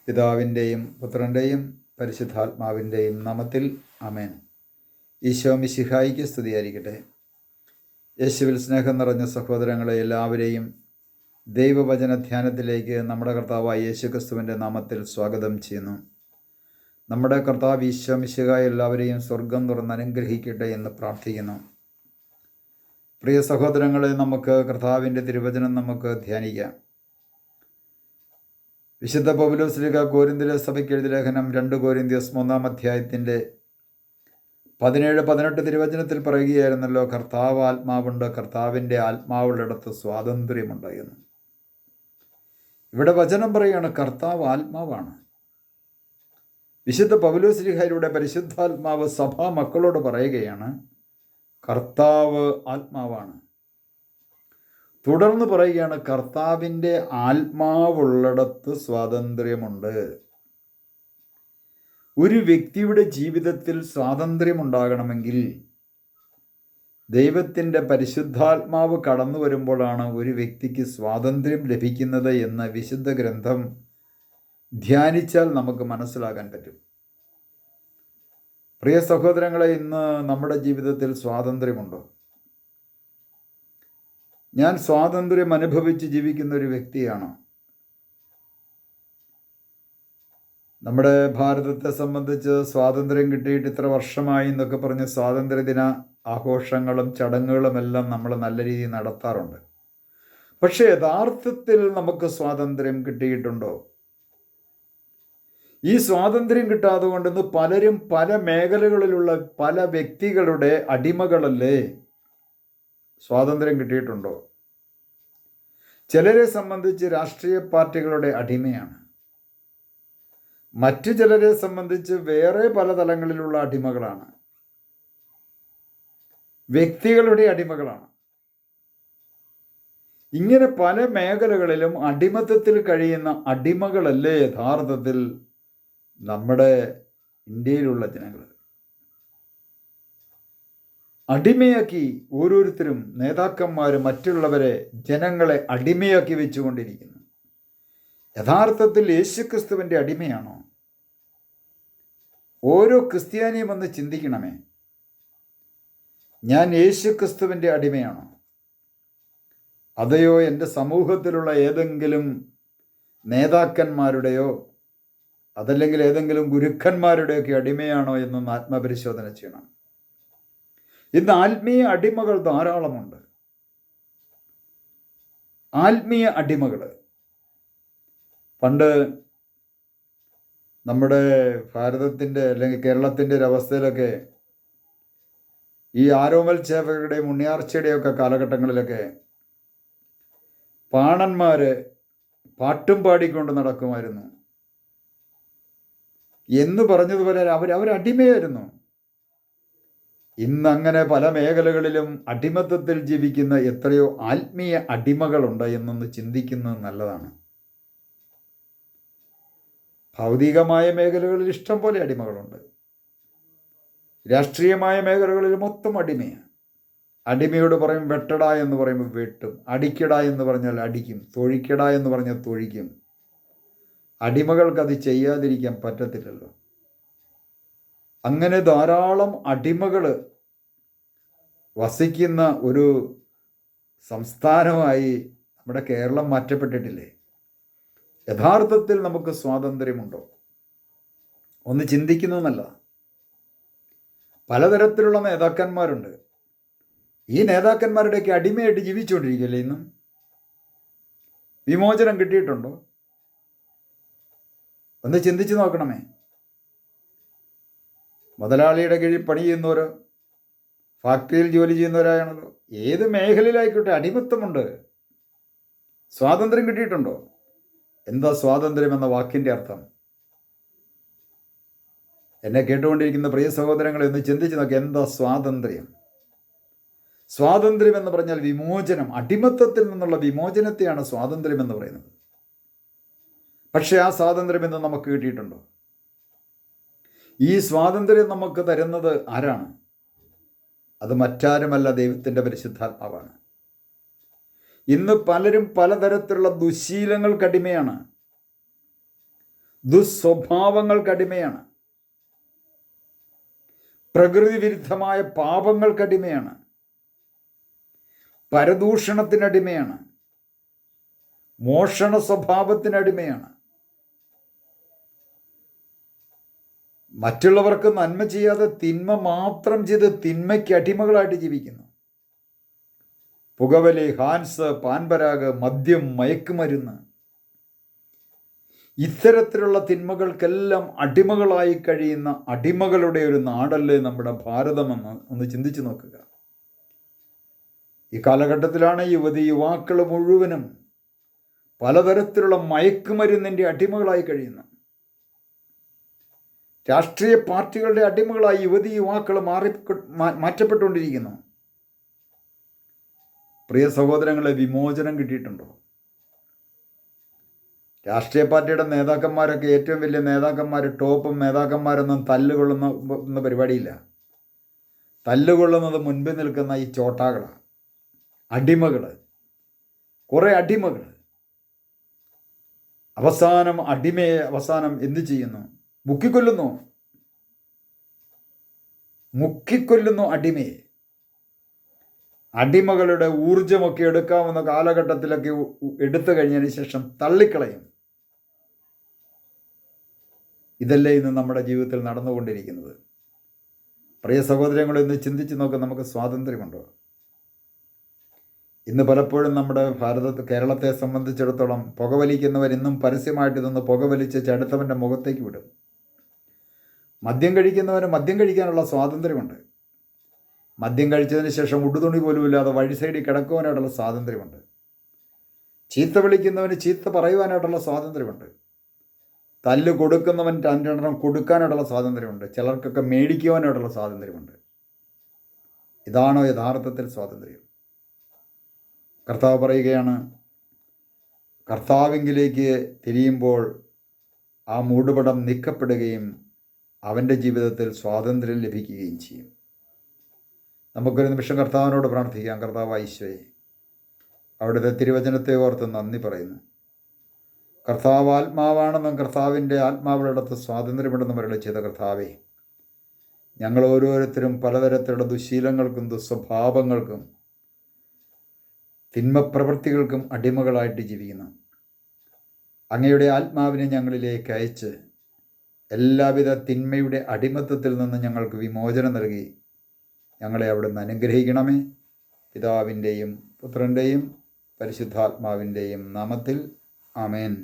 പിതാവിൻ്റെയും പുത്രൻ്റെയും പരിശുദ്ധാത്മാവിൻ്റെയും നാമത്തിൽ ആമേൻ. ഈശോ മിശിഹായിക്ക് സ്തുതിയായിരിക്കട്ടെ. യേശുവിൽ സ്നേഹം നിറഞ്ഞ സഹോദരങ്ങളെ എല്ലാവരെയും ദൈവവചന ധ്യാനത്തിലേക്ക് നമ്മുടെ കർത്താവായ യേശുക്രിസ്തുവിൻ്റെ നാമത്തിൽ സ്വാഗതം ചെയ്യുന്നു. നമ്മുടെ കർത്താവ് ഈശോ മിശിഹായ എല്ലാവരെയും സ്വർഗം തുറന്ന് അനുഗ്രഹിക്കട്ടെ എന്ന് പ്രാർത്ഥിക്കുന്നു. പ്രിയ സഹോദരങ്ങളെ, നമുക്ക് കർത്താവിൻ്റെ തിരുവചനം നമുക്ക് ധ്യാനിക്കാം. വിശുദ്ധ പൗലോസ്ലീഹ കൊരിന്ത്യരെ സഭയ്ക്ക് എഴുതിയ ലേഖനം 2 കൊരിന്ത്യസ് 3-ാം അധ്യായത്തിൻ്റെ 17-18 തിരുവചനത്തിൽ പറയുകയായിരുന്നല്ലോ, കർത്താവ് ആത്മാവുണ്ട്, കർത്താവിൻ്റെ ആത്മാവുള്ളിടത്ത് സ്വാതന്ത്ര്യമുണ്ട് എന്ന്. ഇവിടെ വചനം പറയുകയാണ്, കർത്താവ് ആത്മാവാണ്. വിശുദ്ധ പൗലോസ്ലീഹയിലൂടെ പരിശുദ്ധാത്മാവ് സഭാ മക്കളോട് പറയുകയാണ്, കർത്താവ് ആത്മാവാണ്. തുടർന്ന് പറയുകയാണ്, കർത്താവിൻ്റെ ആത്മാവുള്ളിടത്ത് സ്വാതന്ത്ര്യമുണ്ട്. ഒരു വ്യക്തിയുടെ ജീവിതത്തിൽ സ്വാതന്ത്ര്യമുണ്ടാകണമെങ്കിൽ ദൈവത്തിൻ്റെ പരിശുദ്ധാത്മാവ് കടന്നു വരുമ്പോഴാണ് ഒരു വ്യക്തിക്ക് സ്വാതന്ത്ര്യം ലഭിക്കുന്നത് എന്ന് വിശുദ്ധ ഗ്രന്ഥം ധ്യാനിച്ചാൽ നമുക്ക് മനസ്സിലാക്കാൻ പറ്റും. പ്രിയ സഹോദരങ്ങളെ, ഇന്ന് നമ്മുടെ ജീവിതത്തിൽ സ്വാതന്ത്ര്യമുണ്ടോ? ഞാൻ സ്വാതന്ത്ര്യം അനുഭവിച്ച് ജീവിക്കുന്ന ഒരു വ്യക്തിയാണ്. നമ്മുടെ ഭാരതത്തെ സംബന്ധിച്ച് സ്വാതന്ത്ര്യം കിട്ടിയിട്ട് ഇത്ര വർഷമായി എന്നൊക്കെ പറഞ്ഞ് സ്വാതന്ത്ര്യദിന ആഘോഷങ്ങളും ചടങ്ങുകളുമെല്ലാം നമ്മൾ നല്ല രീതിയിൽ നടത്താറുണ്ട്. പക്ഷേ യഥാർത്ഥത്തിൽ നമുക്ക് സ്വാതന്ത്ര്യം കിട്ടിയിട്ടുണ്ടോ? ഈ സ്വാതന്ത്ര്യം കിട്ടാതെ കൊണ്ടിന്ന് പലരും പല മേഖലകളിലുള്ള പല വ്യക്തികളുടെ അടിമകളല്ലേ? സ്വാതന്ത്ര്യം കിട്ടിയിട്ടുണ്ടോ? ചിലരെ സംബന്ധിച്ച് രാഷ്ട്രീയ പാർട്ടികളുടെ അടിമയാണ്. മറ്റു ചിലരെ സംബന്ധിച്ച് വേറെ പല തലങ്ങളിലുള്ള അടിമകളാണ്, വ്യക്തികളുടെ അടിമകളാണ്. ഇങ്ങനെ പല മേഖലകളിലും അടിമത്തത്തിൽ കഴിയുന്ന അടിമകളല്ലേ യഥാർത്ഥത്തിൽ നമ്മുടെ ഇന്ത്യയിലുള്ള ജനങ്ങൾ? അടിമയാക്കി ഓരോരുത്തരും നേതാക്കന്മാരും മറ്റുള്ളവരെ ജനങ്ങളെ അടിമയാക്കി വെച്ചുകൊണ്ടിരിക്കുന്നു. യഥാർത്ഥത്തിൽ യേശുക്രിസ്തുവിൻ്റെ അടിമയാണോ? ഓരോ ക്രിസ്ത്യാനിയും ഒന്ന് ചിന്തിക്കണമേ, ഞാൻ യേശുക്രിസ്തുവിൻ്റെ അടിമയാണോ? അതെയോ എൻ്റെ സമൂഹത്തിലുള്ള ഏതെങ്കിലും നേതാക്കന്മാരുടെയോ അതല്ലെങ്കിൽ ഏതെങ്കിലും ഗുരുക്കന്മാരുടെയൊക്കെ അടിമയാണോ എന്നൊന്ന് ആത്മപരിശോധന ചെയ്യണം. ഇന്ന് ആത്മീയ അടിമകൾ ധാരാളമുണ്ട്. ആത്മീയ അടിമകൾ പണ്ട് നമ്മുടെ ഭാരതത്തിൻ്റെ അല്ലെങ്കിൽ കേരളത്തിൻ്റെ ഒരു അവസ്ഥയിലൊക്കെ ഈ ആരോമൽ ചേവകരുടെയും ഉണ്ണിയാർച്ചയുടെയൊക്കെ കാലഘട്ടങ്ങളിലൊക്കെ പാണന്മാർ പാട്ടും പാടിക്കൊണ്ട് നടക്കുമായിരുന്നു എന്ന് പറഞ്ഞതുപോലെ അവരടിമയായിരുന്നു. ഇന്നങ്ങനെ പല മേഖലകളിലും അടിമത്തത്തിൽ ജീവിക്കുന്ന എത്രയോ ആത്മീയ അടിമകളുണ്ട് എന്നൊന്ന് ചിന്തിക്കുന്നത് നല്ലതാണ്. ഭൗതികമായ മേഖലകളിൽ ഇഷ്ടം പോലെ അടിമകളുണ്ട്. രാഷ്ട്രീയമായ മേഖലകളിൽ മൊത്തം അടിമയാണ്. അടിമയോട് പറയും വെട്ടടാ എന്ന് പറയുമ്പോൾ വെട്ടും, അടിക്കടാ എന്ന് പറഞ്ഞാൽ അടിക്കും, തൊഴിക്കടാ എന്ന് പറഞ്ഞാൽ തൊഴിക്കും. അടിമകൾക്കത് ചെയ്യാതിരിക്കാൻ പറ്റത്തില്ലല്ലോ. അങ്ങനെ ധാരാളം അടിമകൾ വസിക്കുന്ന ഒരു സംസ്ഥാനമായി നമ്മുടെ കേരളം മാറ്റപ്പെട്ടിട്ടില്ലേ? യഥാർത്ഥത്തിൽ നമുക്ക് സ്വാതന്ത്ര്യമുണ്ടോ? ഒന്ന് ചിന്തിക്കുന്നതല്ല. പലതരത്തിലുള്ള നേതാക്കന്മാരുണ്ട്. ഈ നേതാക്കന്മാരുടെയൊക്കെ അടിമയായിട്ട് ജീവിച്ചുകൊണ്ടിരിക്കുകയല്ലേ ഇന്നും? വിമോചനം കിട്ടിയിട്ടുണ്ടോ? ഒന്ന് ചിന്തിച്ചു നോക്കണമേ. മുതലാളിയുടെ കീഴിൽ പണി ചെയ്യുന്നവരോ ഫാക്ടറിയിൽ ജോലി ചെയ്യുന്നവരാണല്ലോ. ഏത് മേഖലയിലായിക്കോട്ടെ അടിമത്തമുണ്ട്. സ്വാതന്ത്ര്യം കിട്ടിയിട്ടുണ്ടോ? എന്താ സ്വാതന്ത്ര്യം എന്ന വാക്കിൻ്റെ അർത്ഥം? എന്നെ കേട്ടുകൊണ്ടിരിക്കുന്ന പ്രിയ സഹോദരങ്ങളെ ഒന്ന് ചിന്തിച്ച് നോക്കി, എന്താ സ്വാതന്ത്ര്യം? സ്വാതന്ത്ര്യം എന്ന് പറഞ്ഞാൽ വിമോചനം, അടിമത്തത്തിൽ നിന്നുള്ള വിമോചനത്തെയാണ് സ്വാതന്ത്ര്യം എന്ന് പറയുന്നത്. പക്ഷേ ആ സ്വാതന്ത്ര്യം എന്ന് നമുക്ക് കിട്ടിയിട്ടുണ്ടോ? ഈ സ്വാതന്ത്ര്യം നമുക്ക് തരുന്നത് ആരാണ്? അത് മറ്റാരുമല്ല, ദൈവത്തിൻ്റെ പരിശുദ്ധാത്മാവാണ്. ഇന്ന് പലരും പലതരത്തിലുള്ള ദുശീലങ്ങൾക്കടിമയാണ്. ദുസ്വഭാവങ്ങൾക്കടിമയാണ്, പ്രകൃതി വിരുദ്ധമായ പാപങ്ങൾക്കടിമയാണ്, പരദൂഷണത്തിനടിമയാണ്, മോഷണ സ്വഭാവത്തിനടിമയാണ്, മറ്റുള്ളവർക്ക് നന്മ ചെയ്യാതെ തിന്മ മാത്രം ചെയ്ത് തിന്മയ്ക്ക് അടിമകളായിട്ട് ജീവിക്കുന്നു. പുകവലി, ഹാൻസ്, പാൻപരാഗ്, മദ്യം, മയക്കുമരുന്ന്, ഇത്തരത്തിലുള്ള തിന്മകൾക്കെല്ലാം അടിമകളായി കഴിയുന്ന അടിമകളുടെ ഒരു നാടല്ലേ നമ്മുടെ ഭാരതമെന്ന് ഒന്ന് ചിന്തിച്ചു നോക്കുക. ഈ കാലഘട്ടത്തിലാണ് യുവാക്കൾ മുഴുവനും പലതരത്തിലുള്ള മയക്കുമരുന്നിൻ്റെ അടിമകളായി കഴിയുന്നു. രാഷ്ട്രീയ പാർട്ടികളുടെ അടിമകളായി യുവാക്കൾ മാറ്റപ്പെട്ടുകൊണ്ടിരിക്കുന്നു. പ്രിയ സഹോദരങ്ങളെ, വിമോചനം കിട്ടിയിട്ടുണ്ടോ? രാഷ്ട്രീയ പാർട്ടിയുടെ നേതാക്കന്മാരൊക്കെ, ഏറ്റവും വലിയ നേതാക്കന്മാർ, ടോപ്പ് നേതാക്കന്മാരൊന്നും തല്ലുകൊള്ളുന്ന പരിപാടിയില്ല. തല്ലുകൊള്ളുന്നത് മുൻപിൽ നിൽക്കുന്ന ഈ ചോട്ടാകളാണ്, അടിമകൾ, കുറേ അടിമകൾ. അവസാനം എന്തു ചെയ്യുന്നു? മുക്കിക്കൊല്ലുന്നു അടിമയെ. അടിമകളുടെ ഊർജമൊക്കെ എടുക്കാവുന്ന കാലഘട്ടത്തിലൊക്കെ എടുത്തു കഴിഞ്ഞതിന് ശേഷം തള്ളിക്കളയും. ഇതല്ലേ ഇന്ന് നമ്മുടെ ജീവിതത്തിൽ നടന്നുകൊണ്ടിരിക്കുന്നത്. പ്രിയ സഹോദരങ്ങളെ, ഇന്ന് ചിന്തിച്ച് നോക്കുക, നമുക്ക് സ്വാതന്ത്ര്യമുണ്ടോ? ഇന്ന് പലപ്പോഴും നമ്മുടെ കേരളത്തെ സംബന്ധിച്ചിടത്തോളം പുകവലിക്കുന്നവർ ഇന്നും പരസ്യമായിട്ട് നിന്ന് പുകവലിച്ച് അടുത്തവൻ്റെ മുഖത്തേക്ക് വിടും. മദ്യം കഴിക്കുന്നവന് മദ്യം കഴിക്കാനുള്ള സ്വാതന്ത്ര്യമുണ്ട്. മദ്യം കഴിച്ചതിന് ശേഷം ഉടുതുണി പോലും ഇല്ലാതെ വഴി സൈഡിൽ കിടക്കുവാനായിട്ടുള്ള സ്വാതന്ത്ര്യമുണ്ട്. ചീത്ത വിളിക്കുന്നവന് ചീത്ത പറയുവാനായിട്ടുള്ള സ്വാതന്ത്ര്യമുണ്ട്. തല്ല് കൊടുക്കുന്നവൻ രണ്ടെണ്ണം കൊടുക്കാനായിട്ടുള്ള സ്വാതന്ത്ര്യമുണ്ട്. ചിലർക്കൊക്കെ മേടിക്കുവാനായിട്ടുള്ള സ്വാതന്ത്ര്യമുണ്ട്. ഇതാണോ യഥാർത്ഥത്തിൽ സ്വാതന്ത്ര്യം? കർത്താവ് പറയുകയാണ്, കർത്താവിങ്കിലേക്ക് തിരിയുമ്പോൾ ആ മൂടുപടം നീക്കപ്പെടുകയും അവൻ്റെ ജീവിതത്തിൽ സ്വാതന്ത്ര്യം ലഭിക്കുകയും ചെയ്യും. നമുക്കൊരു നിമിഷം കർത്താവിനോട് പ്രാർത്ഥിക്കാം. കർത്താവായ ഈശോയെ, അവിടുത്തെ തിരുവചനത്തെ ഓർത്ത് നന്ദി പറയുന്നു. കർത്താവ് ആത്മാവാണെന്നും കർത്താവിൻ്റെ ആത്മാവിനടുത്ത് സ്വാതന്ത്ര്യമുണ്ടെന്നും അരുളി ചെയ്ത കർത്താവേ, ഞങ്ങൾ ഓരോരുത്തരും പലതരത്തിലുള്ള ദുശീലങ്ങൾക്കും ദുസ്വഭാവങ്ങൾക്കും തിന്മപ്രവൃത്തികൾക്കും അടിമകളായിട്ട് ജീവിക്കുന്നു. അങ്ങയുടെ ആത്മാവിനെ ഞങ്ങളിലേക്ക് അയച്ച് എല്ലാവിധ തിന്മയുടെ അടിമത്തത്തിൽ നിന്ന് ഞങ്ങൾക്ക് വിമോചനം നൽകി ഞങ്ങളെ അവിടുന്ന് അനുഗ്രഹിക്കണമേ. പിതാവിൻ്റെയും പുത്രൻ്റെയും പരിശുദ്ധാത്മാവിൻ്റെയും നാമത്തിൽ ആമേൻ.